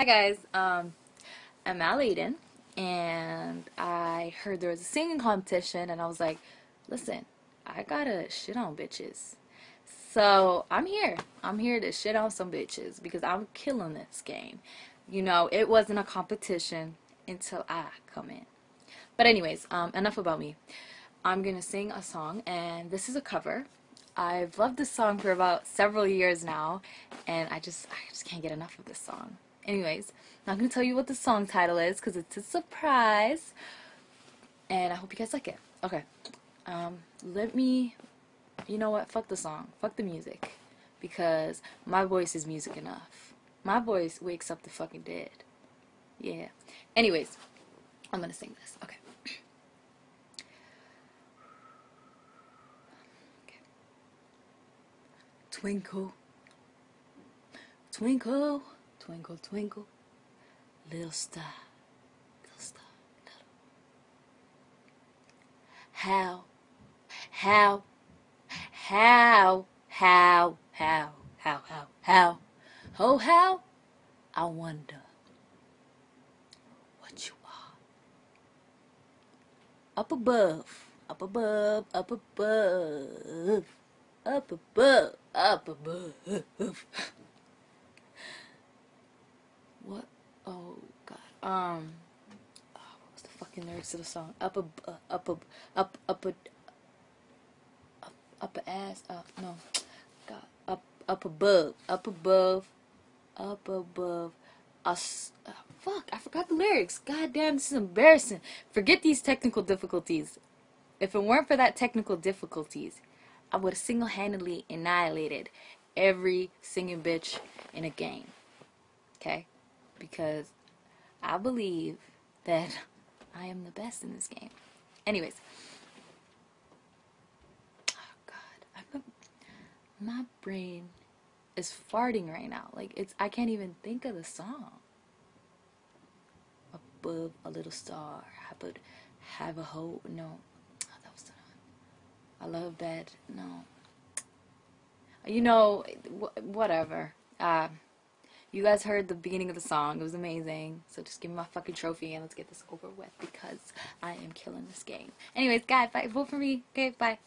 guys, I'm Aiden, and I heard there was a singing competition, and I was like, listen, I gotta shit on bitches. So I'm here. I'm here to shit on some bitches because I'm killing this game. You know, it wasn't a competition until I come in. But anyways, enough about me. I'm gonna sing a song, and this is a cover. I've loved this song for about several years now, and I just can't get enough of this song. Anyways, I'm not gonna tell you what the song title is because it's a surprise, and I hope you guys like it. Okay, you know what? Fuck the song, fuck the music, because my voice is music enough. My voice wakes up the fucking dead. Yeah. Anyways, I'm gonna sing this. Okay. Twinkle, twinkle, twinkle, twinkle, little star, little. How, how, how, oh how, I wonder what you are. Up above, up above, up above, up above, up above. What? Oh God. What was the fucking lyrics to the song? Up a ass. No. God. Up above, up above, up above. Fuck, I forgot the lyrics. God damn, this is embarrassing. Forget these technical difficulties. If it weren't for that technical difficulties, I would have single-handedly annihilated every singing bitch in a game. Okay? Because I believe that I am the best in this game. Anyways. Oh God. My brain is farting right now. Like, I can't even think of the song. Above a little star, I would have a hope. No, that was not. I love that. No. You know, whatever. You guys heard the beginning of the song. It was amazing. So just give me my fucking trophy and let's get this over with because I am killing this game. Anyways, guys, bye. Vote for me. Okay, bye.